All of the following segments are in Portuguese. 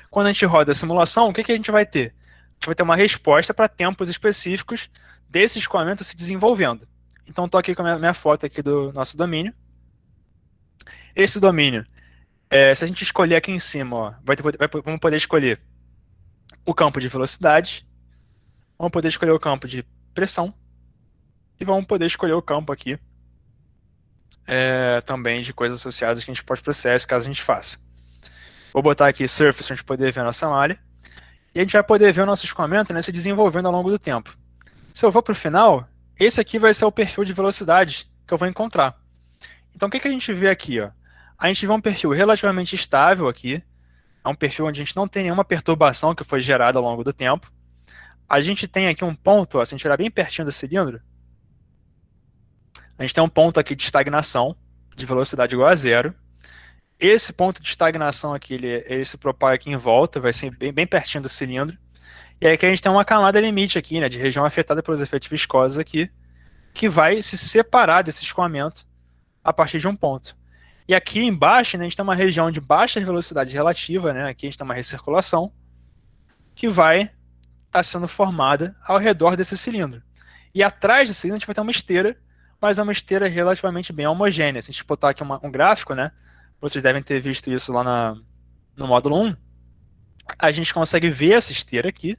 Quando a gente roda a simulação, o que a gente vai ter? A gente vai ter uma resposta para tempos específicos desse escoamento se desenvolvendo. Então, estou aqui com a minha foto aqui do nosso domínio. Esse domínio, se a gente escolher aqui em cima, ó, vamos poder escolher o campo de velocidade, vamos poder escolher o campo de pressão e vamos poder escolher o campo aqui também de coisas associadas que a gente pode processar caso a gente faça. Vou botar aqui Surface para a gente poder ver a nossa malha. E a gente vai poder ver o nosso escoamento, né, se desenvolvendo ao longo do tempo. Se eu for para o final, esse aqui vai ser o perfil de velocidade que eu vou encontrar. Então o que a gente vê aqui? Ó? A gente vê um perfil relativamente estável aqui. É um perfil onde a gente não tem nenhuma perturbação que foi gerada ao longo do tempo. A gente tem aqui um ponto, ó, se a gente olhar bem pertinho do cilindro, a gente tem um ponto aqui de estagnação, de velocidade igual a zero. Esse ponto de estagnação aqui, ele se propaga aqui em volta, vai ser bem pertinho do cilindro. E aí aqui a gente tem uma camada limite aqui, né, de região afetada pelos efeitos viscosos aqui, que vai se separar desse escoamento a partir de um ponto. E aqui embaixo, né, a gente tem uma região de baixa velocidade relativa, né, aqui a gente tem uma recirculação, que vai estar sendo formada ao redor desse cilindro. E atrás desse cilindro a gente vai ter uma esteira, mas é uma esteira relativamente bem homogênea. Se a gente botar aqui um gráfico, né, vocês devem ter visto isso lá no módulo 1, a gente consegue ver essa esteira aqui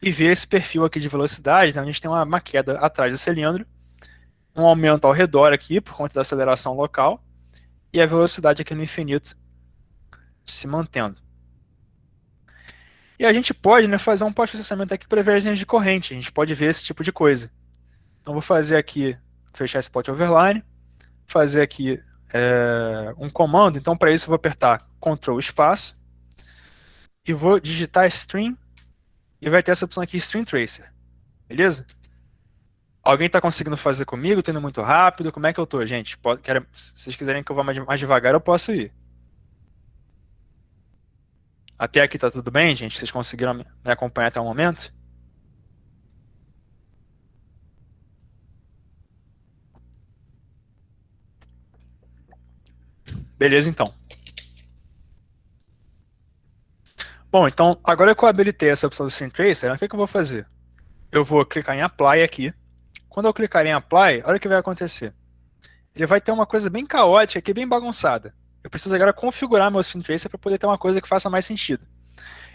e ver esse perfil aqui de velocidade, né, onde a gente tem uma queda atrás do cilindro, um aumento ao redor aqui por conta da aceleração local e a velocidade aqui no infinito se mantendo. E a gente pode, né, fazer um pós-processamento aqui para ver as linhas de corrente, a gente pode ver esse tipo de coisa. Então vou fazer aqui, fechar esse plot overline, fazer aqui um comando. Então para isso eu vou apertar Ctrl espaço e vou digitar string e vai ter essa opção aqui, String Tracer. Beleza? Alguém está conseguindo fazer comigo? Estou indo muito rápido? Como é que eu estou, gente? Se vocês quiserem que eu vá mais devagar, eu posso ir. Até aqui está tudo bem, gente? Vocês conseguiram me acompanhar até o momento? Beleza, então. Bom, então, agora que eu habilitei essa opção do String Tracer, o que eu vou fazer? Eu vou clicar em Apply aqui. Quando eu clicar em Apply, olha o que vai acontecer. Ele vai ter uma coisa bem caótica aqui, bem bagunçada. Eu preciso agora configurar meu String Tracer para poder ter uma coisa que faça mais sentido.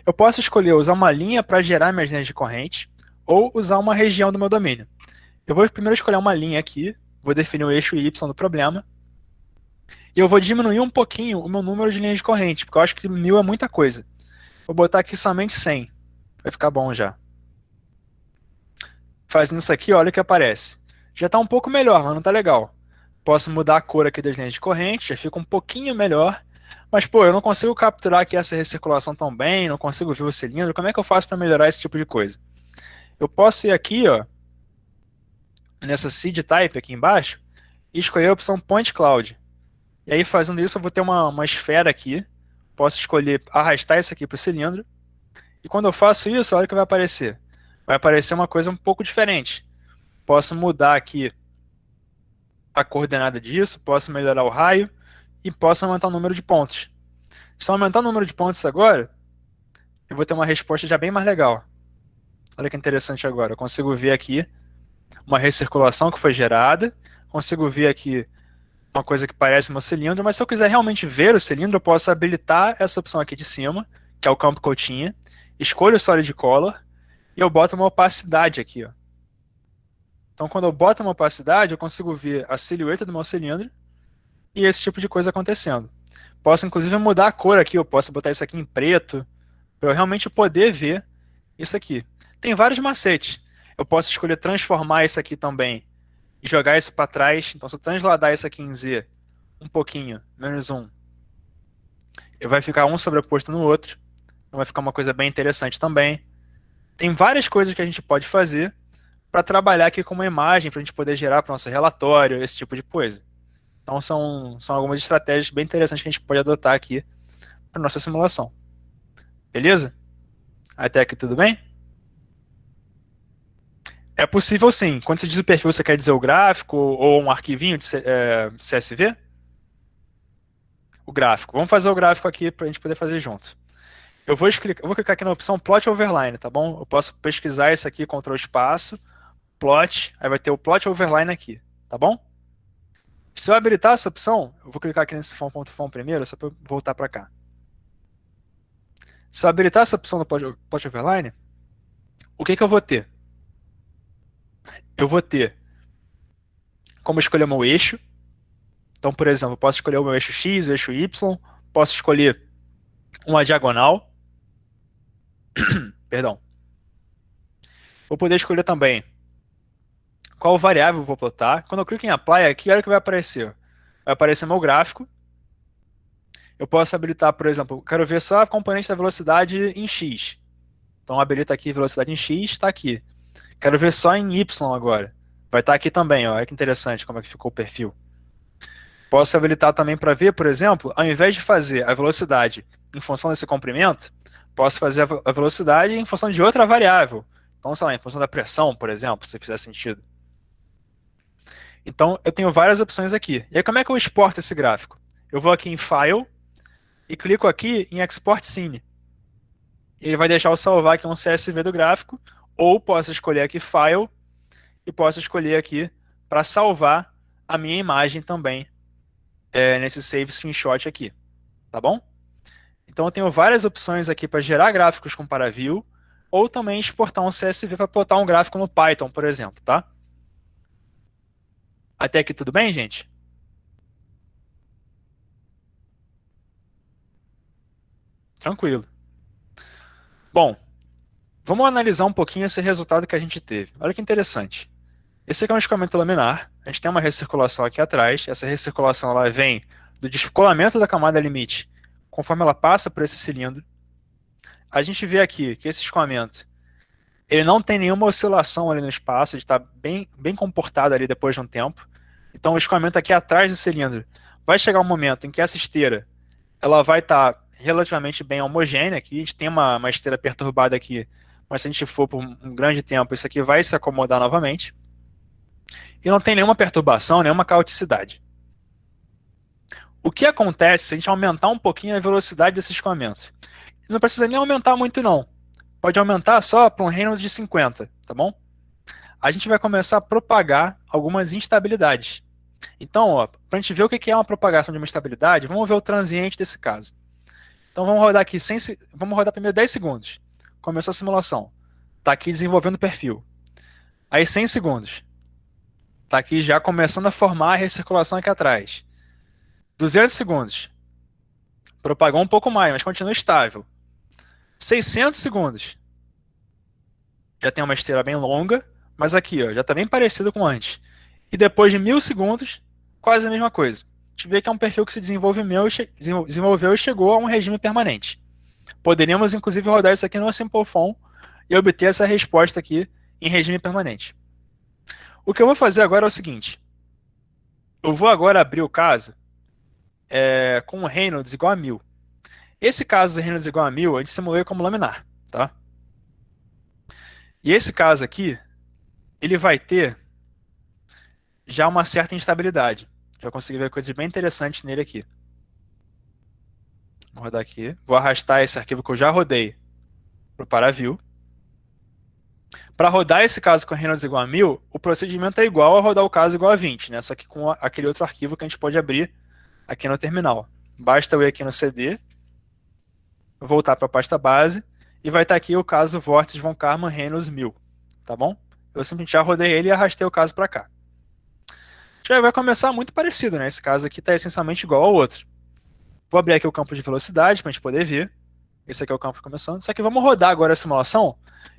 Eu posso escolher usar uma linha para gerar minhas linhas de corrente ou usar uma região do meu domínio. Eu vou primeiro escolher uma linha aqui, vou definir o eixo Y do problema, e eu vou diminuir um pouquinho o meu número de linhas de corrente, porque eu acho que 1000 é muita coisa. Vou botar aqui somente 100, vai ficar bom já. Fazendo isso aqui, olha o que aparece. Já está um pouco melhor, mas não está legal. Posso mudar a cor aqui das linhas de corrente, já fica um pouquinho melhor. Mas, pô, eu não consigo capturar aqui essa recirculação tão bem, não consigo ver o cilindro. Como é que eu faço para melhorar esse tipo de coisa? Eu posso ir aqui, ó, nessa Seed Type aqui embaixo, e escolher a opção Point Cloud. E aí, fazendo isso, eu vou ter uma esfera aqui. Posso escolher arrastar isso aqui para o cilindro. E quando eu faço isso, olha o que vai aparecer. Vai aparecer uma coisa um pouco diferente. Posso mudar aqui a coordenada disso, posso melhorar o raio e posso aumentar o número de pontos. Se eu aumentar o número de pontos agora, eu vou ter uma resposta já bem mais legal. Olha que interessante agora. Eu consigo ver aqui uma recirculação que foi gerada, consigo ver aqui uma coisa que parece meu cilindro, mas se eu quiser realmente ver o cilindro, eu posso habilitar essa opção aqui de cima, que é o campo que eu tinha, escolho o Solid Color e eu boto uma opacidade aqui, ó. Então, quando eu boto uma opacidade, eu consigo ver a silhueta do meu cilindro e esse tipo de coisa acontecendo. Posso, inclusive, mudar a cor aqui. Eu posso botar isso aqui em preto para eu realmente poder ver isso aqui. Tem vários macetes. Eu posso escolher transformar isso aqui também e jogar isso para trás. Então, se eu transladar isso aqui em Z um pouquinho, -1, vai ficar um sobreposto no outro. Então, vai ficar uma coisa bem interessante também. Tem várias coisas que a gente pode fazer para trabalhar aqui com uma imagem, para a gente poder gerar para o nosso relatório, esse tipo de coisa. Então são algumas estratégias bem interessantes que a gente pode adotar aqui para nossa simulação. Beleza? Até aqui tudo bem? É possível sim. Quando você diz o perfil, você quer dizer o gráfico ou um arquivinho de CSV? O gráfico. Vamos fazer o gráfico aqui para a gente poder fazer junto. eu vou clicar aqui na opção Plot Overline, tá bom? Eu posso pesquisar isso aqui, Ctrl espaço, Plot, aí vai ter o Plot Overline aqui, tá bom? Se eu habilitar essa opção, eu vou clicar aqui nesse font.font primeiro, só para eu voltar para cá. Se eu habilitar essa opção do Plot Overline, o que eu vou ter? Eu vou ter como escolher o meu eixo. Então, por exemplo, eu posso escolher o meu eixo X, o eixo Y, posso escolher uma diagonal. Perdão. Vou poder escolher também qual variável eu vou plotar. Quando eu clico em Apply aqui, olha o que vai aparecer. Vai aparecer meu gráfico. Eu posso habilitar, por exemplo, quero ver só a componente da velocidade em X. Então habilita aqui velocidade em X, está aqui. Quero ver só em Y agora. Vai estar aqui também, ó. Olha que interessante como é que ficou o perfil. Posso habilitar também para ver, por exemplo, ao invés de fazer a velocidade em função desse comprimento, posso fazer a velocidade em função de outra variável. Então, sei lá, em função da pressão, por exemplo, se fizer sentido. Então, eu tenho várias opções aqui. E aí, como é que eu exporto esse gráfico? Eu vou aqui em File e clico aqui em Export Scene. Ele vai deixar eu salvar aqui um CSV do gráfico, ou posso escolher aqui File e posso escolher aqui para salvar a minha imagem também nesse Save Screenshot aqui, tá bom? Então eu tenho várias opções aqui para gerar gráficos com Paraview, ou também exportar um CSV para plotar um gráfico no Python, por exemplo, tá? Até aqui tudo bem, gente? Tranquilo. Bom, vamos analisar um pouquinho esse resultado que a gente teve. Olha que interessante. Esse aqui é um escoamento laminar. A gente tem uma recirculação aqui atrás. Essa recirculação ela vem do descolamento da camada limite conforme ela passa por esse cilindro. A gente vê aqui que esse escoamento ele não tem nenhuma oscilação ali no espaço, ele está bem comportado ali depois de um tempo. Então o escoamento aqui atrás do cilindro vai chegar um momento em que essa esteira ela vai estar relativamente bem homogênea aqui. A gente tem uma esteira perturbada aqui, mas se a gente for por um grande tempo, isso aqui vai se acomodar novamente. E não tem nenhuma perturbação, nenhuma caoticidade. O que acontece se a gente aumentar um pouquinho a velocidade desse escoamento? Não precisa nem aumentar muito não. Pode aumentar só para um Reynolds de 50, tá bom? A gente vai começar a propagar algumas instabilidades. Então, para a gente ver o que é uma propagação de uma instabilidade, vamos ver o transiente desse caso. Então vamos rodar aqui, vamos rodar primeiro 10 segundos. Começou a simulação. Está aqui desenvolvendo o perfil. Aí 100 segundos. Está aqui já começando a formar a recirculação aqui atrás. 200 segundos. Propagou um pouco mais, mas continua estável. 600 segundos. Já tem uma esteira bem longa, mas aqui ó, já está bem parecido com antes. E depois de 1000 segundos, quase a mesma coisa. A gente vê que é um perfil que se desenvolveu e chegou a um regime permanente. Poderíamos inclusive rodar isso aqui no SimpleFont e obter essa resposta aqui em regime permanente. O que eu vou fazer agora é o seguinte. Eu vou agora abrir o caso com o Reynolds igual a 1000. Esse caso do Reynolds igual a 1000, a gente simulou como laminar, tá? E esse caso aqui, ele vai ter já uma certa instabilidade. Já consegui ver coisas bem interessantes nele aqui. Vou rodar aqui. Vou arrastar esse arquivo que eu já rodei para o Paraview. Para rodar esse caso com Reynolds igual a 1000, o procedimento é igual a rodar o caso igual a 20, né? Só que com aquele outro arquivo que a gente pode abrir aqui no terminal. Basta eu ir aqui no CD, voltar para a pasta base, e vai estar aqui o caso vórtice von Karman Reynolds 1000, tá bom? Eu simplesmente já rodei ele e arrastei o caso para cá. Já vai começar muito parecido, né? Esse caso aqui está essencialmente igual ao outro. Vou abrir aqui o campo de velocidade para a gente poder ver. Esse aqui é o campo começando. Só que vamos rodar agora a simulação.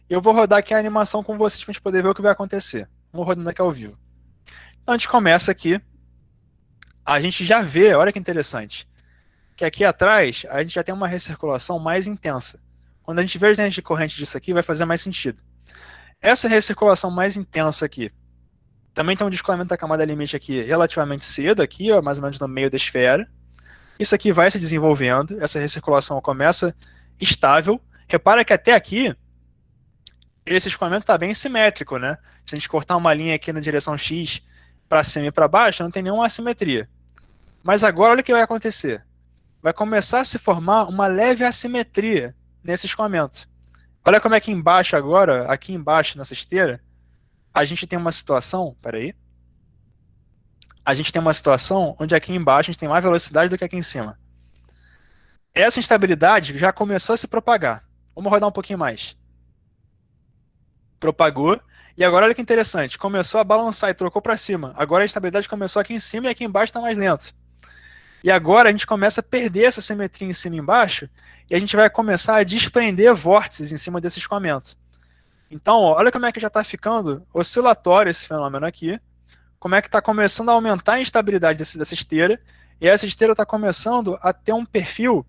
E eu vou rodar aqui a animação com vocês para a gente poder ver o que vai acontecer. Vamos rodando aqui ao vivo. Então a gente começa aqui. A gente já vê, olha que interessante, que aqui atrás a gente já tem uma recirculação mais intensa. Quando a gente vê as linhas de corrente disso aqui, vai fazer mais sentido. Essa recirculação mais intensa aqui também tem um descolamento da camada limite aqui relativamente cedo, aqui, ó, mais ou menos no meio da esfera. Isso aqui vai se desenvolvendo, essa recirculação começa estável. Repara que até aqui, esse escoamento está bem simétrico, né? Se a gente cortar uma linha aqui na direção X para cima e para baixo, não tem nenhuma assimetria. Mas agora olha o que vai acontecer. Vai começar a se formar uma leve assimetria nesse escoamento. Olha como é que embaixo agora, aqui embaixo nessa esteira, a gente tem uma situação, peraí, a gente tem uma situação onde aqui embaixo a gente tem mais velocidade do que aqui em cima. Essa instabilidade já começou a se propagar. Vamos rodar um pouquinho mais. Propagou. E agora olha que interessante, começou a balançar e trocou para cima. Agora a instabilidade começou aqui em cima e aqui embaixo está mais lento. E agora a gente começa a perder essa simetria em cima e embaixo e a gente vai começar a desprender vórtices em cima desse escoamento. Então, ó, olha como é que já está ficando oscilatório esse fenômeno aqui, como é que está começando a aumentar a instabilidade dessa esteira, e essa esteira está começando a ter um perfil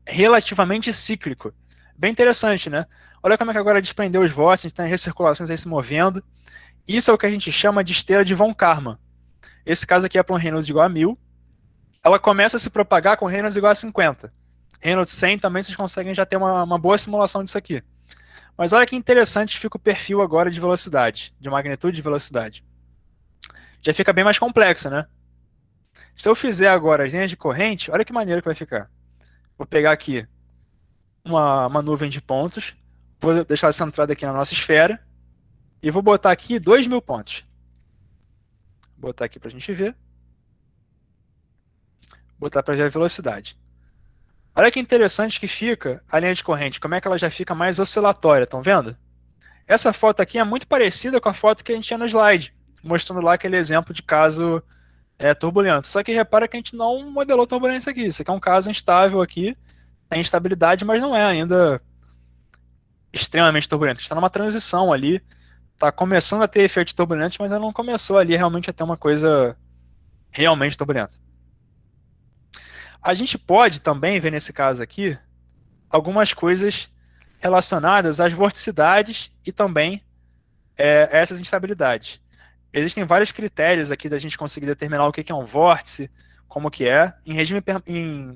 relativamente cíclico. Bem interessante, né? Olha como é que agora desprendeu os vórtices, a gente tem recirculações aí se movendo. Isso é o que a gente chama de esteira de von Karman. Esse caso aqui é para um Reynolds igual a 1000. Ela começa a se propagar com Reynolds igual a 50. Reynolds 100 também vocês conseguem já ter uma boa simulação disso aqui. Mas olha que interessante fica o perfil agora de velocidade, de magnitude de velocidade. Já fica bem mais complexo, né? Se eu fizer agora as linhas de corrente, olha que maneiro que vai ficar. Vou pegar aqui uma nuvem de pontos, vou deixar ela centrada aqui na nossa esfera, e vou botar aqui 2.000 pontos. Vou botar aqui para a gente ver. Botar para ver a velocidade. Olha que interessante que fica a linha de corrente, como é que ela já fica mais oscilatória, estão vendo? Essa foto aqui é muito parecida com a foto que a gente tinha no slide, mostrando lá aquele exemplo de caso turbulento. Só que repara que a gente não modelou turbulência aqui. Isso aqui é um caso instável aqui, tem instabilidade, mas não é ainda extremamente turbulento. Está numa transição ali, está começando a ter efeitos turbulentos, mas ainda não começou ali realmente a ter uma coisa realmente turbulenta. A gente pode também ver nesse caso aqui algumas coisas relacionadas às vorticidades e também essas instabilidades. Existem vários critérios aqui da gente conseguir determinar o que é um vórtice, como que é.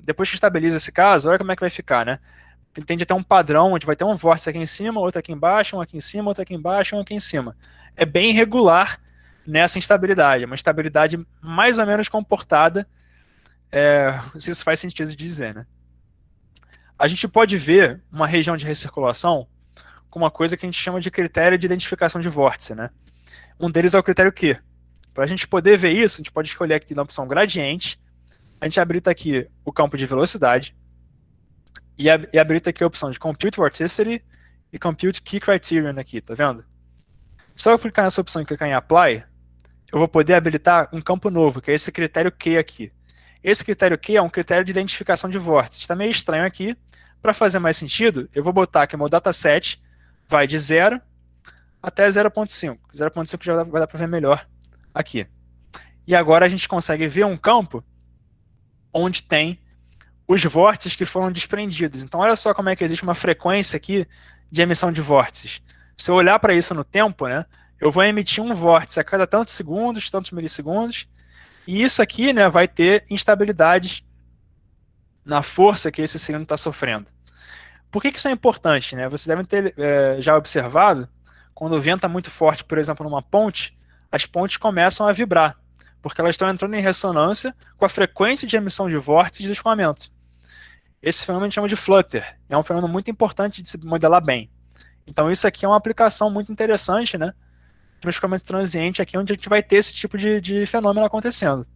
Depois que estabiliza esse caso, olha como é que vai ficar, né? Tende a ter um padrão onde vai ter um vórtice aqui em cima, outro aqui embaixo, um aqui em cima, outro aqui embaixo, um aqui em cima. É bem irregular nessa instabilidade, uma instabilidade mais ou menos comportada, se isso faz sentido de dizer, né? A gente pode ver uma região de recirculação com uma coisa que a gente chama de critério de identificação de vórtice, né? Um deles é o critério Q. Para a gente poder ver isso, a gente pode escolher aqui na opção gradiente, a gente habilita aqui o campo de velocidade e habilita aqui a opção de Compute Vorticity e Compute Key Criterion aqui, tá vendo? Se eu clicar nessa opção e clicar em Apply, eu vou poder habilitar um campo novo, que é esse critério Q aqui. Esse critério Q é um critério de identificação de vórtices. Está meio estranho aqui. Para fazer mais sentido, eu vou botar que o meu dataset vai de 0 até 0.5. 0.5 já vai dar para ver melhor aqui. E agora a gente consegue ver um campo onde tem os vórtices que foram desprendidos. Então olha só como é que existe uma frequência aqui de emissão de vórtices. Se eu olhar para isso no tempo, né, eu vou emitir um vórtice a cada tantos segundos, tantos milissegundos, e isso aqui, né, vai ter instabilidades na força que esse cilindro está sofrendo. Por que isso é importante, né? Vocês devem ter já observado, quando o vento está muito forte, por exemplo, numa ponte, as pontes começam a vibrar, porque elas estão entrando em ressonância com a frequência de emissão de vórtices do escoamento. Esse fenômeno a gente chama de flutter, é um fenômeno muito importante de se modelar bem. Então isso aqui é uma aplicação muito interessante, né, de um escoamento transiente aqui, onde a gente vai ter esse tipo de fenômeno acontecendo.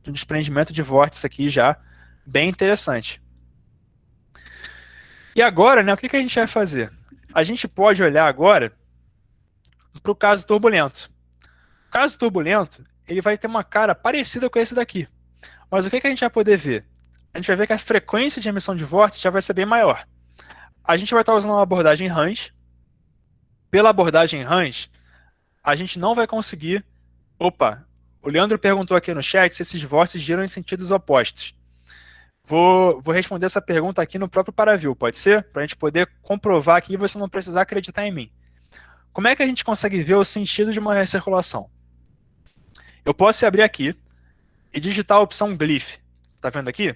Um desprendimento de vórtice aqui já bem interessante. E agora, né, o que a gente vai fazer? A gente pode olhar agora para o caso turbulento. O caso turbulento, ele vai ter uma cara parecida com esse daqui. Mas o que a gente vai poder ver? A gente vai ver que a frequência de emissão de vórtice já vai ser bem maior. A gente vai estar usando uma abordagem Range. Pela abordagem Range, a gente não vai conseguir... Opa, o Leandro perguntou aqui no chat se esses vórtices giram em sentidos opostos. Vou responder essa pergunta aqui no próprio Paraview, pode ser? Para a gente poder comprovar aqui e você não precisar acreditar em mim. Como é que a gente consegue ver o sentido de uma recirculação? Eu posso abrir aqui e digitar a opção Glyph. Tá vendo aqui?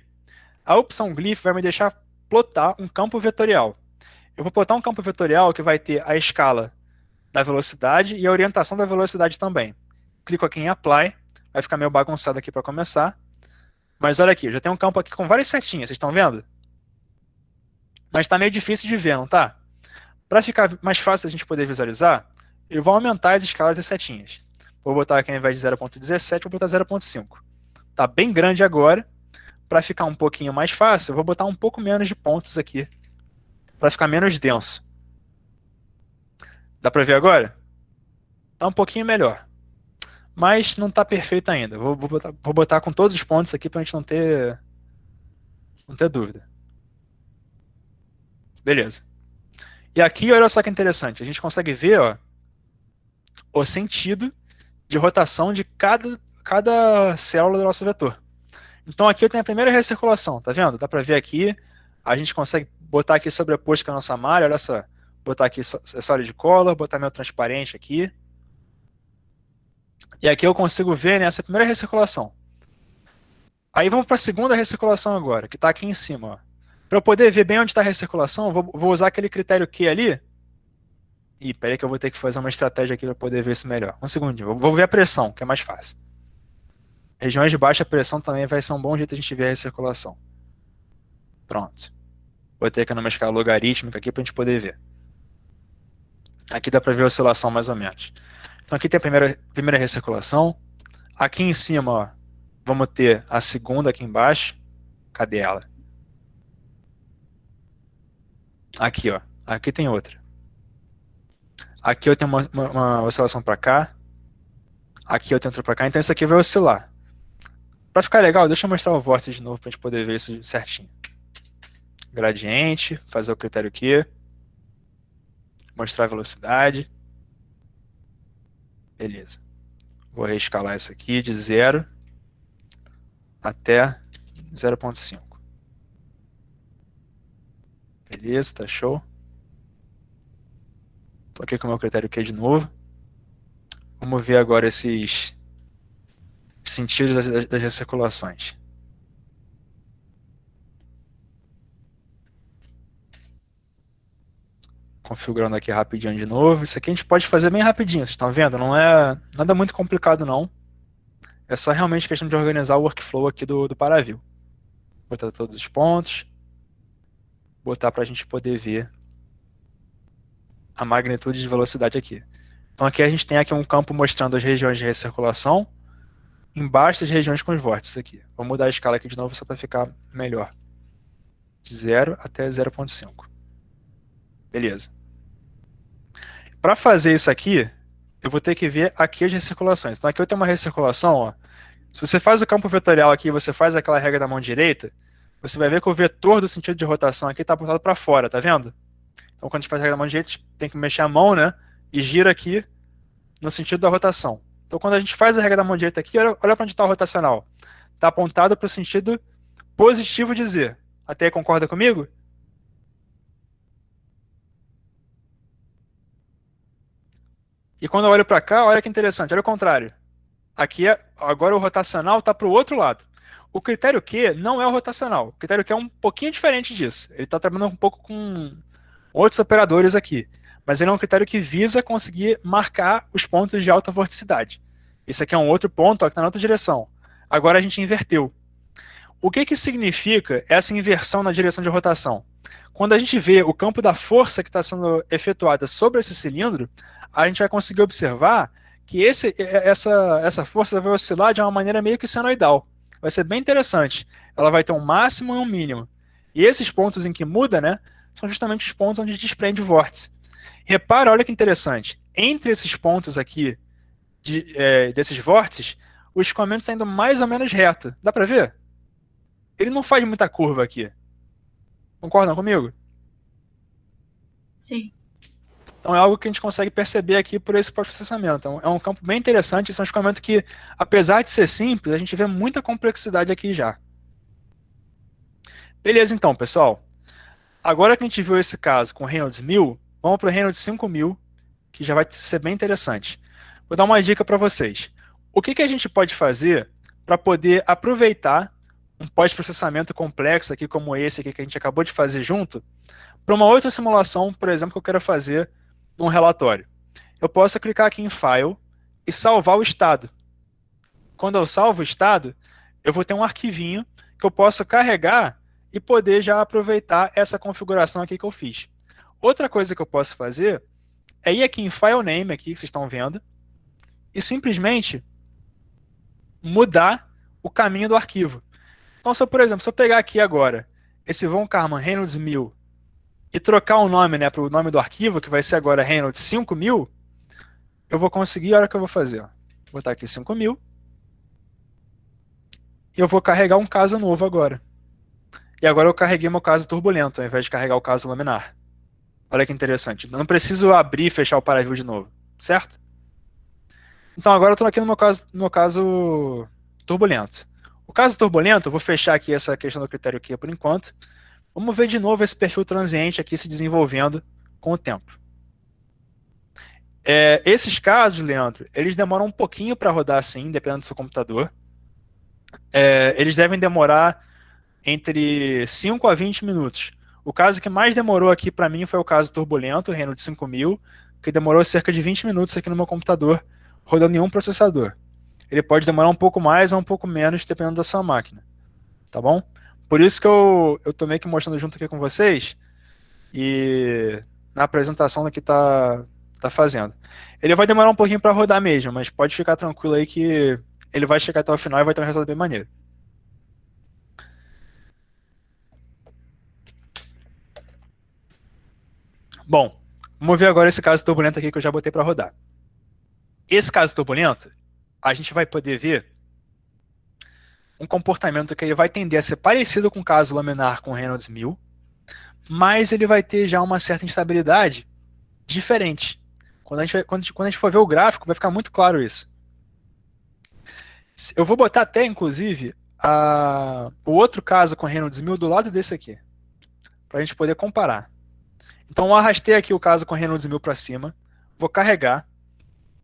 A opção Glyph vai me deixar plotar um campo vetorial. Eu vou plotar um campo vetorial que vai ter a escala da velocidade e a orientação da velocidade também. Clico aqui em Apply, vai ficar meio bagunçado aqui para começar. Mas olha aqui, eu já tenho um campo aqui com várias setinhas, vocês estão vendo? Mas está meio difícil de ver, não tá? Para ficar mais fácil a gente poder visualizar, eu vou aumentar as escalas das setinhas. Vou botar aqui ao invés de 0.17, vou botar 0.5. Tá bem grande agora. Para ficar um pouquinho mais fácil, eu vou botar um pouco menos de pontos aqui, para ficar menos denso. Dá para ver agora? Tá um pouquinho melhor. Mas não tá perfeito ainda. Vou botar com todos os pontos aqui para a gente não ter dúvida. Beleza. E aqui, olha só que interessante. A gente consegue ver, ó, o sentido de rotação de cada célula do nosso vetor. Então aqui eu tenho a primeira recirculação, tá vendo? Dá para ver aqui. A gente consegue botar aqui sobreposto com a nossa malha, olha só. Botar aqui solid color, botar meu transparente aqui. E aqui eu consigo ver nessa primeira recirculação. Aí vamos para a segunda recirculação agora, que está aqui em cima. Para eu poder ver bem onde está a recirculação, eu vou usar aquele critério Q ali. Ih, peraí que eu vou ter que fazer uma estratégia aqui para poder ver isso melhor. Um segundinho, vou ver a pressão, que é mais fácil. Regiões de baixa pressão também vai ser um bom jeito de a gente ver a recirculação. Pronto. Botei aqui numa escala logarítmica aqui para a gente poder ver. Aqui dá para ver a oscilação mais ou menos. Então aqui tem a primeira recirculação. Aqui em cima, ó, vamos ter a segunda aqui embaixo. Cadê ela? Aqui, ó. Aqui tem outra. Aqui eu tenho uma oscilação para cá. Aqui eu tenho outra para cá. Então isso aqui vai oscilar. Para ficar legal, deixa eu mostrar o vórtice de novo para a gente poder ver isso certinho. Gradiente, fazer o critério Q. Mostrar a velocidade. Beleza. Vou reescalar isso aqui de 0 até 0.5. Beleza, tá show. Tô aqui com o meu critério Q de novo. Vamos ver agora esses sentidos das recirculações. Configurando aqui rapidinho de novo. Isso aqui a gente pode fazer bem rapidinho, vocês estão vendo? Não é nada muito complicado não. É só realmente questão de organizar o workflow aqui do Paraview. Botar todos os pontos. Botar para a gente poder ver a magnitude de velocidade aqui. Então aqui a gente tem aqui um campo mostrando as regiões de recirculação, embaixo das regiões com os vórtices aqui. Vou mudar a escala aqui de novo só para ficar melhor. De 0 até 0.5. Beleza. Para fazer isso aqui, eu vou ter que ver aqui as recirculações. Então aqui eu tenho uma recirculação, ó. Se você faz o campo vetorial aqui, você faz aquela regra da mão direita, você vai ver que o vetor do sentido de rotação aqui está apontado para fora, tá vendo? Então quando a gente faz a regra da mão direita, a gente tem que mexer a mão, né? E gira aqui no sentido da rotação. Então quando a gente faz a regra da mão direita aqui, olha para onde está o rotacional. Está apontado para o sentido positivo de Z. Até aí concorda comigo? E quando eu olho para cá, olha que interessante, olha o contrário. Aqui, agora o rotacional está para o outro lado. O critério Q não é o rotacional. O critério Q é um pouquinho diferente disso. Ele está trabalhando um pouco com outros operadores aqui. Mas ele é um critério que visa conseguir marcar os pontos de alta vorticidade. Esse aqui é um outro ponto ó, que está na outra direção. Agora a gente inverteu. O que significa essa inversão na direção de rotação? Quando a gente vê o campo da força que está sendo efetuada sobre esse cilindro, a gente vai conseguir observar que essa força vai oscilar de uma maneira meio que senoidal. Vai ser bem interessante. Ela vai ter um máximo e um mínimo. E esses pontos em que muda, né, são justamente os pontos onde desprende o vórtice. Repara, olha que interessante. Entre esses pontos aqui, desses vórtices, o escoamento está indo mais ou menos reto. Dá para ver? Ele não faz muita curva aqui. Concordam comigo? Sim. Então é algo que a gente consegue perceber aqui por esse processamento. Então, é um campo bem interessante. Esse é um escoamento que, apesar de ser simples, a gente vê muita complexidade aqui já. Beleza, então, pessoal. Agora que a gente viu esse caso com o Reynolds 1000, vamos para o Reynolds 5000, que já vai ser bem interessante. Vou dar uma dica para vocês. O que a gente pode fazer para poder aproveitar um pós-processamento complexo aqui como esse aqui que a gente acabou de fazer junto, para uma outra simulação, por exemplo, que eu quero fazer num relatório. Eu posso clicar aqui em File e salvar o estado. Quando eu salvo o estado, eu vou ter um arquivinho que eu posso carregar e poder já aproveitar essa configuração aqui que eu fiz. Outra coisa que eu posso fazer é ir aqui em File Name, aqui, que vocês estão vendo, e simplesmente mudar o caminho do arquivo. Então, por exemplo, se eu pegar aqui agora esse Von Karman Reynolds 1000 e trocar o nome, né, para o nome do arquivo, que vai ser agora Reynolds 5000, eu vou conseguir, olha o que eu vou fazer. Ó. Vou botar aqui 5000 e eu vou carregar um caso novo agora. E agora eu carreguei meu caso turbulento, ao invés de carregar o caso laminar. Olha que interessante. Eu não preciso abrir e fechar o paraview de novo, certo? Então agora eu estou aqui no meu caso turbulento. O caso turbulento, eu vou fechar aqui essa questão do critério Q por enquanto. Vamos ver de novo esse perfil transiente aqui se desenvolvendo com o tempo. Esses casos, Leandro, eles demoram um pouquinho para rodar assim, dependendo do seu computador. Eles devem demorar entre 5 a 20 minutos. O caso que mais demorou aqui para mim foi o caso turbulento, o Reynolds 5000, que demorou cerca de 20 minutos aqui no meu computador, rodando em um processador. Ele pode demorar um pouco mais ou um pouco menos, dependendo da sua máquina. Tá bom? Por isso que eu tô meio que mostrando junto aqui com vocês e na apresentação do que tá fazendo. Ele vai demorar um pouquinho para rodar mesmo, mas pode ficar tranquilo aí que ele vai chegar até o final e vai ter um resultado bem maneiro. Bom, vamos ver agora esse caso turbulento aqui que eu já botei para rodar. Esse caso turbulento, a gente vai poder ver um comportamento que ele vai tender a ser parecido com o caso laminar com Reynolds 1000, mas ele vai ter já uma certa instabilidade diferente. Quando a gente for ver o gráfico, vai ficar muito claro isso. Eu vou botar até, inclusive, o outro caso com Reynolds 1000 do lado desse aqui, para a gente poder comparar. Então eu arrastei aqui o caso com Reynolds 1000 para cima, vou carregar,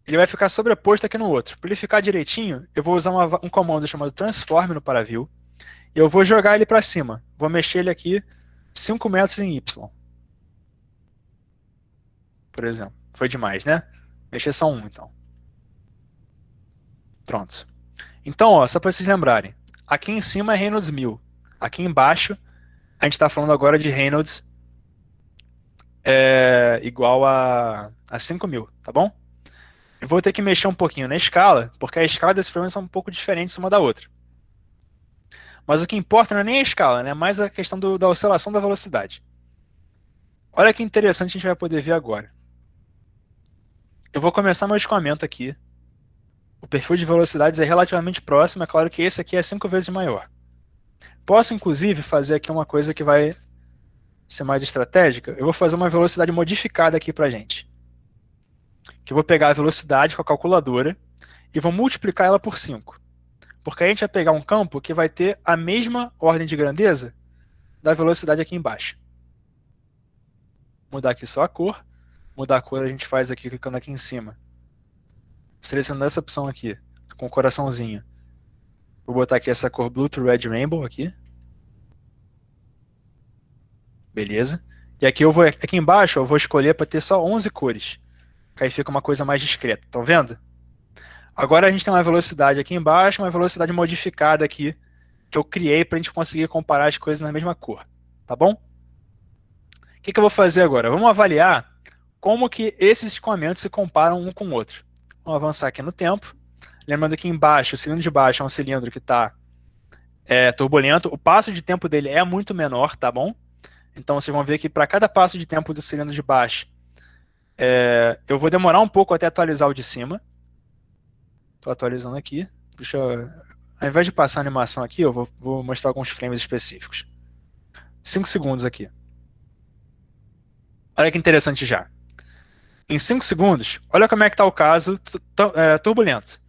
ele vai ficar sobreposto aqui no outro. Para ele ficar direitinho, eu vou usar um comando chamado transform no paraview, e eu vou jogar ele para cima. Vou mexer ele aqui 5 metros em Y. Por exemplo. Foi demais, né? Mexer só um, então. Pronto. Então, ó, só para vocês lembrarem, aqui em cima é Reynolds 1000. Aqui embaixo, a gente está falando agora de Reynolds igual a 5000, tá bom? Eu vou ter que mexer um pouquinho na escala, porque a escala desses problemas são um pouco diferentes uma da outra. Mas o que importa não é nem a escala, né? Mais a questão da oscilação da velocidade. Olha que interessante a gente vai poder ver agora. Eu vou começar meu escoamento aqui. O perfil de velocidades é relativamente próximo, é claro que esse aqui é 5 vezes maior. Posso, inclusive, fazer aqui uma coisa que vai ser mais estratégica. Eu vou fazer uma velocidade modificada aqui pra gente. Que eu vou pegar a velocidade com a calculadora e vou multiplicar ela por 5. Porque aí a gente vai pegar um campo que vai ter a mesma ordem de grandeza da velocidade aqui embaixo. Mudar aqui só a cor. Mudar a cor a gente faz aqui clicando aqui em cima. Selecionando essa opção aqui, com o coraçãozinho. Vou botar aqui essa cor Blue to Red Rainbow aqui. Beleza. E aqui embaixo eu vou escolher para ter só 11 cores. Que aí fica uma coisa mais discreta. Estão vendo? Agora a gente tem uma velocidade aqui embaixo, uma velocidade modificada aqui, que eu criei para a gente conseguir comparar as coisas na mesma cor. Tá bom? O que eu vou fazer agora? Vamos avaliar como que esses escoamentos se comparam um com o outro. Vamos avançar aqui no tempo. Lembrando que embaixo, o cilindro de baixo é um cilindro que está turbulento. O passo de tempo dele é muito menor, tá bom? Então vocês vão ver que para cada passo de tempo do cilindro de baixo, eu vou demorar um pouco até atualizar o de cima. Estou atualizando aqui. Ao invés de passar a animação aqui, eu vou mostrar alguns frames específicos. 5 segundos aqui. Olha que interessante já. Em 5 segundos, olha como é que está o caso turbulento.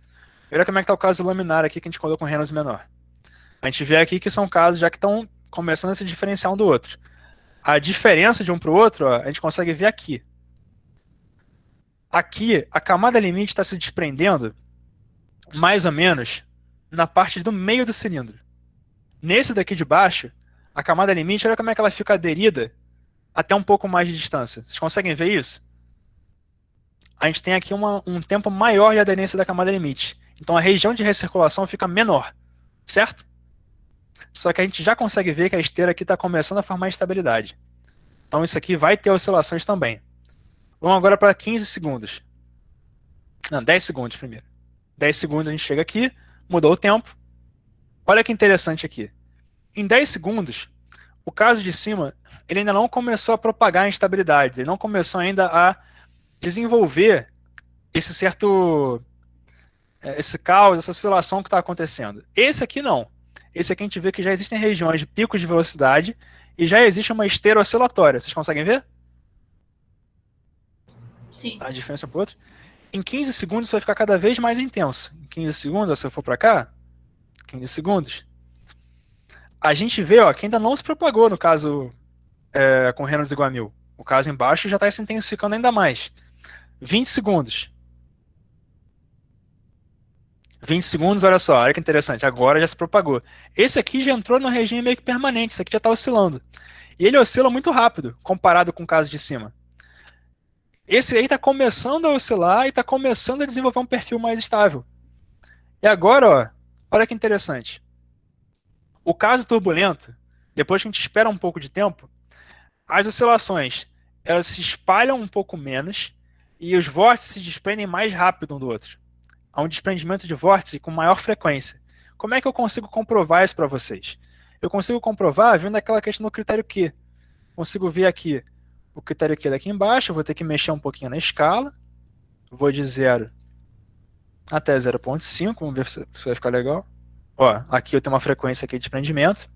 Olha como é que está o caso laminar aqui que a gente colocou com Reynolds menor. A gente vê aqui que são casos já que estão começando a se diferenciar um do outro. A diferença de um para o outro, ó, a gente consegue ver aqui. Aqui, a camada limite está se desprendendo mais ou menos na parte do meio do cilindro. Nesse daqui de baixo, a camada limite, olha como é que ela fica aderida até um pouco mais de distância. Vocês conseguem ver isso? A gente tem aqui um tempo maior de aderência da camada limite. Então a região de recirculação fica menor, certo? só que a gente já consegue ver que a esteira aqui está começando a formar estabilidade. Então isso aqui vai ter oscilações também. Vamos agora para 15 segundos. Não, 10 segundos primeiro. 10 segundos a gente chega aqui, mudou o tempo. Olha que interessante aqui. Em 10 segundos, o caso de cima, ele ainda não começou a propagar instabilidades, ele não começou ainda a desenvolver esse caos, essa oscilação que está acontecendo. Esse aqui não. Esse aqui a gente vê que já existem regiões de picos de velocidade e já existe uma esteira oscilatória. Vocês conseguem ver? Sim. A diferença para o outro. Em 15 segundos isso vai ficar cada vez mais intenso. Em 15 segundos, se eu for para cá, 15 segundos, a gente vê ó, que ainda não se propagou no caso com Reynolds igual a 1000. O caso embaixo já está se intensificando ainda mais. 20 segundos. 20 segundos, olha que interessante, agora já se propagou. Esse aqui já entrou no regime meio que permanente, esse aqui já está oscilando. E ele oscila muito rápido, comparado com o caso de cima. Esse aí está começando a oscilar e está começando a desenvolver um perfil mais estável. E agora, ó, olha que interessante. O caso turbulento, depois que a gente espera um pouco de tempo, as oscilações elas se espalham um pouco menos e os vórtices se desprendem mais rápido um do outro. Há um desprendimento de vórtice com maior frequência. Como é que eu consigo comprovar isso para vocês? Eu consigo comprovar vendo aquela questão do critério Q. Consigo ver aqui o critério Q daqui embaixo, eu vou ter que mexer um pouquinho na escala. Vou de 0 até 0,5, vamos ver se vai ficar legal. Ó, aqui eu tenho uma frequência aqui de desprendimento.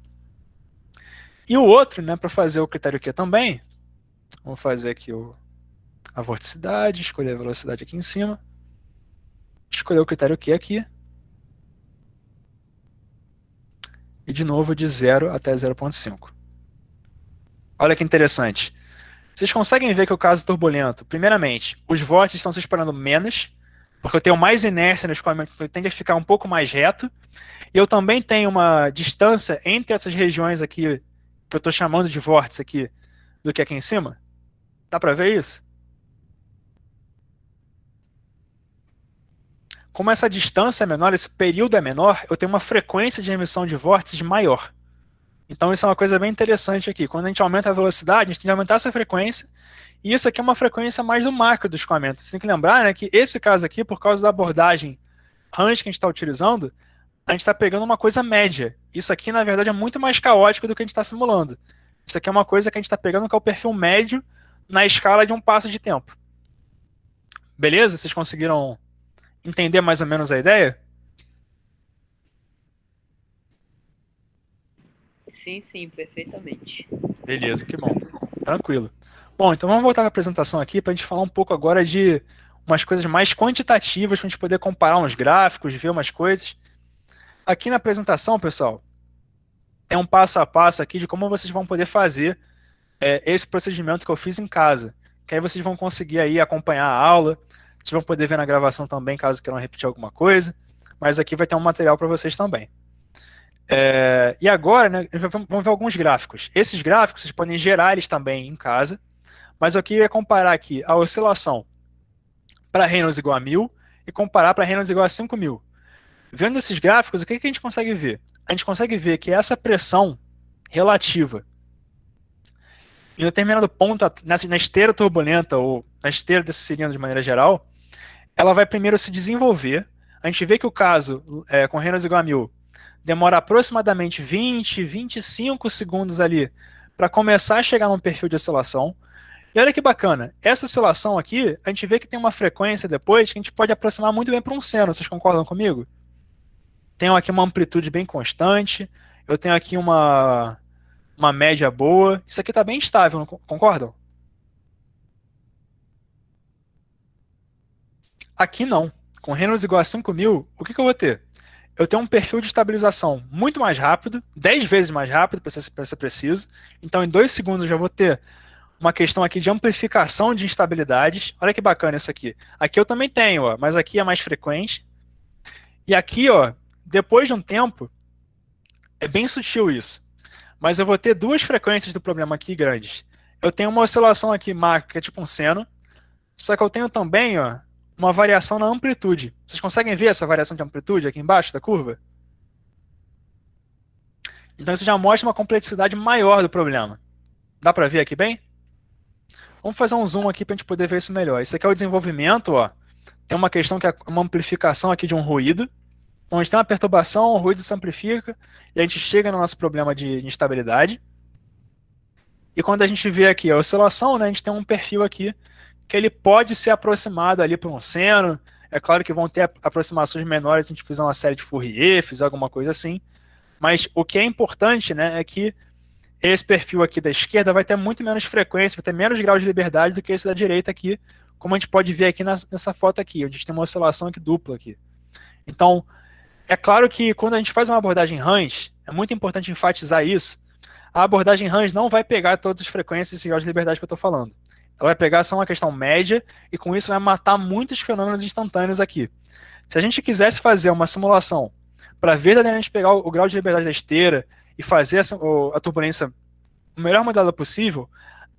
E o outro, né, para fazer o critério Q também, vamos fazer aqui a vorticidade, escolher a velocidade aqui em cima. Escolher o critério Q aqui. E de novo de 0 até 0,5. Olha que interessante. Vocês conseguem ver que o caso turbulento, primeiramente, os vórtices estão se espalhando menos, porque eu tenho mais inércia no escoamento, então ele tende a ficar um pouco mais reto. E eu também tenho uma distância entre essas regiões aqui, que eu estou chamando de vórtice aqui, do que aqui em cima. Dá para ver isso? Como essa distância é menor, esse período é menor, eu tenho uma frequência de emissão de vórtices maior. Então isso é uma coisa bem interessante aqui. Quando a gente aumenta a velocidade, a gente tem que aumentar essa frequência, e isso aqui é uma frequência mais do macro do escoamento. Você tem que lembrar, né, que esse caso aqui, por causa da abordagem range que a gente está utilizando, a gente está pegando uma coisa média. Isso aqui, na verdade, é muito mais caótico do que a gente está simulando. Isso aqui é uma coisa que a gente está pegando que é o perfil médio na escala de um passo de tempo. Beleza? Vocês conseguiram entender mais ou menos a ideia? Sim, perfeitamente. Beleza, que bom. Tranquilo. Bom, então vamos voltar para a apresentação aqui para a gente falar um pouco agora de umas coisas mais quantitativas, para a gente poder comparar uns gráficos, ver umas coisas. Aqui na apresentação, pessoal, tem um passo a passo aqui de como vocês vão poder fazer esse procedimento que eu fiz em casa. Que aí vocês vão conseguir aí acompanhar a aula, vocês vão poder ver na gravação também, caso queiram repetir alguma coisa, mas aqui vai ter um material para vocês também. E agora, né, vamos ver alguns gráficos. Esses gráficos, vocês podem gerar eles também em casa, mas eu queria comparar aqui a oscilação para Reynolds igual a 1000 e comparar para Reynolds igual a 5000. Vendo esses gráficos, o que a gente consegue ver? A gente consegue ver que essa pressão relativa em determinado ponto, na esteira turbulenta ou na esteira desse cilindro de maneira geral, ela vai primeiro se desenvolver. A gente vê que o caso com Reynolds igual a 1000 demora aproximadamente 20, 25 segundos ali para começar a chegar num perfil de oscilação. E olha que bacana, essa oscilação aqui, a gente vê que tem uma frequência depois que a gente pode aproximar muito bem para um seno, vocês concordam comigo? Tenho aqui uma amplitude bem constante, eu tenho aqui uma média boa, isso aqui está bem estável, não concordam? Aqui não, com Reynolds igual a 5000, o que eu vou ter? Eu tenho um perfil de estabilização muito mais rápido, 10 vezes mais rápido, para ser preciso. Então, em 2 segundos, eu já vou ter uma questão aqui de amplificação de instabilidades. Olha que bacana isso aqui. Aqui eu também tenho, ó, mas aqui é mais frequente. E aqui, ó, depois de um tempo, é bem sutil isso. Mas eu vou ter duas frequências do problema aqui grandes. Eu tenho uma oscilação aqui macro, que é tipo um seno. Só que eu tenho também, ó, uma variação na amplitude. Vocês conseguem ver essa variação de amplitude aqui embaixo da curva? Então isso já mostra uma complexidade maior do problema. Dá para ver aqui bem? Vamos fazer um zoom aqui para a gente poder ver isso melhor. Isso aqui é o desenvolvimento, ó. Tem uma questão que é uma amplificação aqui de um ruído. Então a gente tem uma perturbação, o ruído se amplifica, e a gente chega no nosso problema de instabilidade. E quando a gente vê aqui a oscilação, né, a gente tem um perfil aqui que ele pode ser aproximado ali para um seno. É claro que vão ter aproximações menores se a gente fizer uma série de Fourier, fizer alguma coisa assim. Mas o que é importante, né, é que esse perfil aqui da esquerda vai ter muito menos frequência, vai ter menos grau de liberdade do que esse da direita aqui, como a gente pode ver aqui nessa foto aqui, onde a gente tem uma oscilação aqui dupla aqui. Então, é claro que quando a gente faz uma abordagem range, é muito importante enfatizar isso, a abordagem range não vai pegar todas as frequências e graus de liberdade que eu estou falando. Ela vai pegar só uma questão média e com isso vai matar muitos fenômenos instantâneos aqui. Se a gente quisesse fazer uma simulação para verdadeiramente pegar o grau de liberdade da esteira e fazer a turbulência o melhor modelado possível,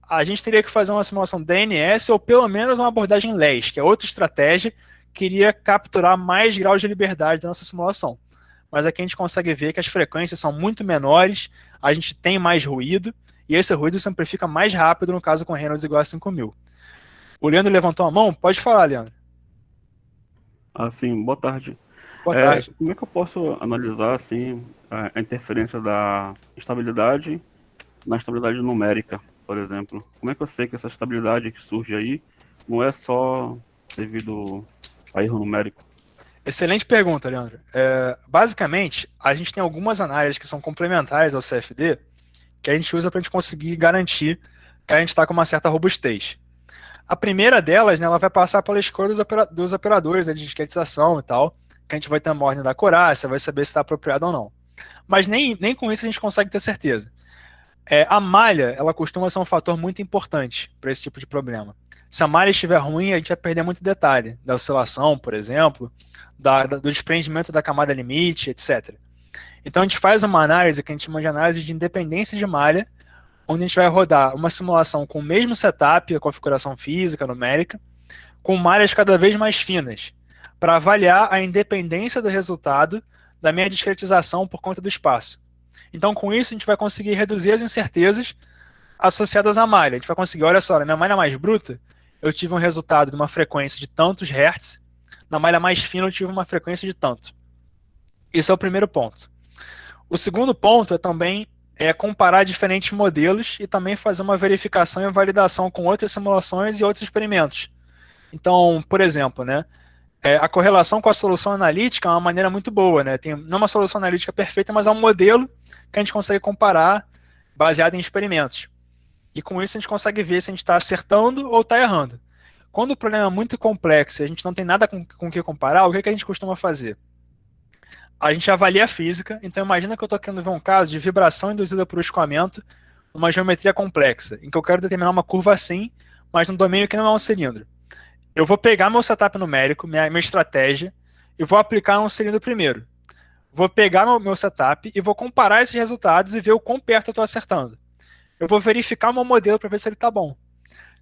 a gente teria que fazer uma simulação DNS ou pelo menos uma abordagem LES, que é outra estratégia que iria capturar mais graus de liberdade da nossa simulação. Mas aqui a gente consegue ver que as frequências são muito menores, a gente tem mais ruído, e esse ruído se amplifica mais rápido no caso com Reynolds igual a 5.000. O Leandro levantou a mão? Pode falar, Leandro. Assim, boa tarde. Boa tarde. Como é que eu posso analisar assim a interferência da estabilidade na estabilidade numérica, por exemplo? Como é que eu sei que essa estabilidade que surge aí não é só devido a erro numérico? Excelente pergunta, Leandro. Basicamente, a gente tem algumas análises que são complementares ao CFD que a gente usa para a gente conseguir garantir que a gente está com uma certa robustez. A primeira delas, né, ela vai passar pela escolha dos operadores de discretização e tal, que a gente vai ter uma ordem da acurácia, vai saber se está apropriado ou não. Mas nem com isso a gente consegue ter certeza. A malha, ela costuma ser um fator muito importante para esse tipo de problema. Se a malha estiver ruim, a gente vai perder muito detalhe da oscilação, por exemplo, do desprendimento da camada limite, etc. Então a gente faz uma análise que a gente chama de análise de independência de malha, onde a gente vai rodar uma simulação com o mesmo setup, a configuração física, numérica, com malhas cada vez mais finas, para avaliar a independência do resultado da minha discretização por conta do espaço. Então, com isso, a gente vai conseguir reduzir as incertezas associadas à malha. A gente vai conseguir, olha só, na minha malha mais bruta, eu tive um resultado de uma frequência de tantos hertz, na malha mais fina eu tive uma frequência de tanto. Esse é o primeiro ponto. O segundo ponto é também comparar diferentes modelos e também fazer uma verificação e validação com outras simulações e outros experimentos. Então, por exemplo, né, a correlação com a solução analítica é uma maneira muito boa, né? Não é uma solução analítica perfeita, mas é um modelo que a gente consegue comparar baseado em experimentos. E com isso a gente consegue ver se a gente está acertando ou está errando. Quando o problema é muito complexo e a gente não tem nada com o que comparar, o que a gente costuma fazer? A gente avalia a física, então imagina que eu estou querendo ver um caso de vibração induzida por escoamento numa geometria complexa, em que eu quero determinar uma curva assim, mas num domínio que não é um cilindro. Eu vou pegar meu setup numérico, minha estratégia, e vou aplicar um cilindro primeiro. Vou pegar meu setup e vou comparar esses resultados e ver o quão perto eu estou acertando. Eu vou verificar o meu modelo para ver se ele está bom.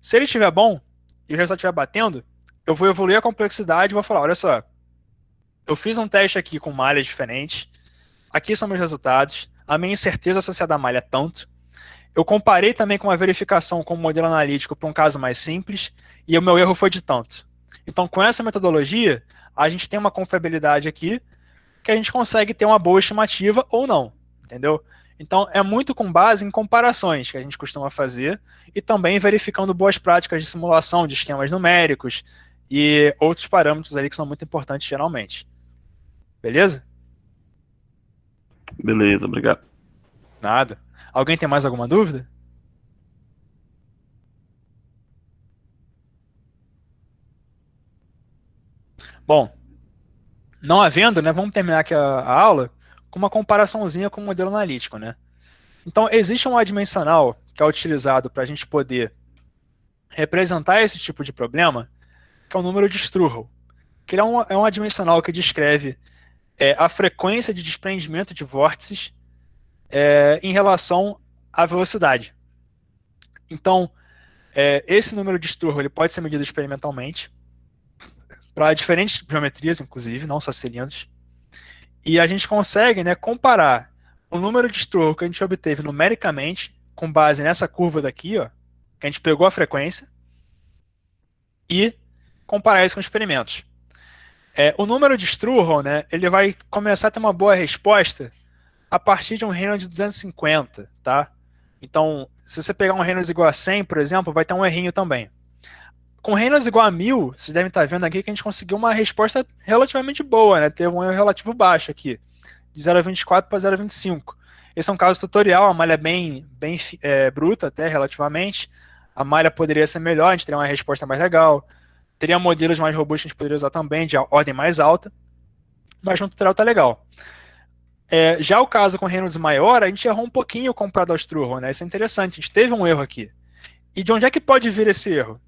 Se ele estiver bom e o resultado estiver batendo, eu vou evoluir a complexidade e vou falar, olha só, eu fiz um teste aqui com malhas diferentes, aqui são meus resultados, a minha incerteza associada à malha é tanto, eu comparei também com uma verificação com o modelo analítico para um caso mais simples, e o meu erro foi de tanto. Então, com essa metodologia, a gente tem uma confiabilidade aqui que a gente consegue ter uma boa estimativa ou não, entendeu? Então, é muito com base em comparações que a gente costuma fazer e também verificando boas práticas de simulação de esquemas numéricos e outros parâmetros ali que são muito importantes geralmente. Beleza? Beleza, obrigado. Nada. Alguém tem mais alguma dúvida? Bom, não havendo, né, vamos terminar aqui a aula com uma comparaçãozinha com o modelo analítico, né? Então, existe um adimensional que é utilizado para a gente poder representar esse tipo de problema, que é o número de Struhel, que ele é um adimensional que descreve a frequência de desprendimento de vórtices em relação à velocidade. Então, esse número de Struhel ele pode ser medido experimentalmente para diferentes geometrias, inclusive, não só cilindros. E a gente consegue, né, comparar o número de Stroll que a gente obteve numericamente, com base nessa curva daqui, ó, que a gente pegou a frequência, e comparar isso com experimentos. O número de Stroll, né, ele vai começar a ter uma boa resposta a partir de um Reynolds de 250, tá? Então, se você pegar um Reynolds igual a 100, por exemplo, vai ter um errinho também. Com Reynolds igual a 1000, vocês devem estar vendo aqui que a gente conseguiu uma resposta relativamente boa, né? Teve um erro relativo baixo aqui, de 0,24 para 0,25. Esse é um caso tutorial, a malha é bem bruta até, relativamente. A malha poderia ser melhor, a gente teria uma resposta mais legal. Teria modelos mais robustos que a gente poderia usar também, de ordem mais alta. Mas no tutorial tá legal. Já o caso com Reynolds maior, a gente errou um pouquinho comparado ao Stroll, né? Isso é interessante, a gente teve um erro aqui. E de onde é que pode vir esse erro?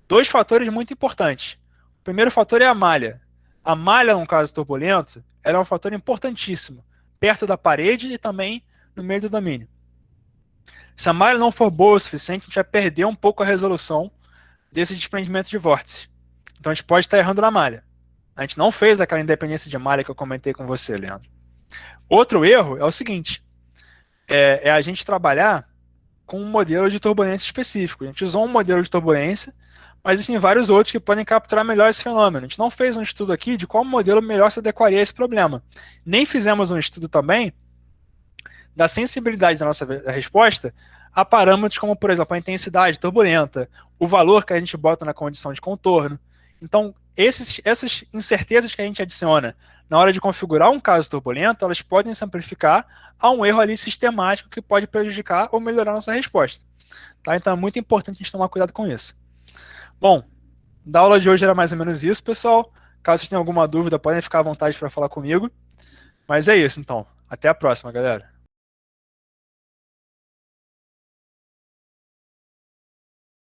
2 fatores muito importantes. O primeiro fator é a malha. A malha, num caso turbulento, ela é um fator importantíssimo, perto da parede e também no meio do domínio. Se a malha não for boa o suficiente, a gente vai perder um pouco a resolução desse desprendimento de vórtice. Então a gente pode estar errando na malha. A gente não fez aquela independência de malha que eu comentei com você, Leandro. Outro erro é o seguinte, é a gente trabalhar com um modelo de turbulência específico. A gente usou um modelo de turbulência, mas existem vários outros que podem capturar melhor esse fenômeno. A gente não fez um estudo aqui de qual modelo melhor se adequaria a esse problema. Nem fizemos um estudo também da sensibilidade da nossa resposta a parâmetros como, por exemplo, a intensidade turbulenta, o valor que a gente bota na condição de contorno. Então, essas incertezas que a gente adiciona na hora de configurar um caso turbulento, elas podem se amplificar a um erro ali sistemático que pode prejudicar ou melhorar a nossa resposta. Tá? Então, é muito importante a gente tomar cuidado com isso. Bom, da aula de hoje era mais ou menos isso, pessoal. Caso vocês tenham alguma dúvida, podem ficar à vontade para falar comigo. Mas é isso, então. Até a próxima, galera.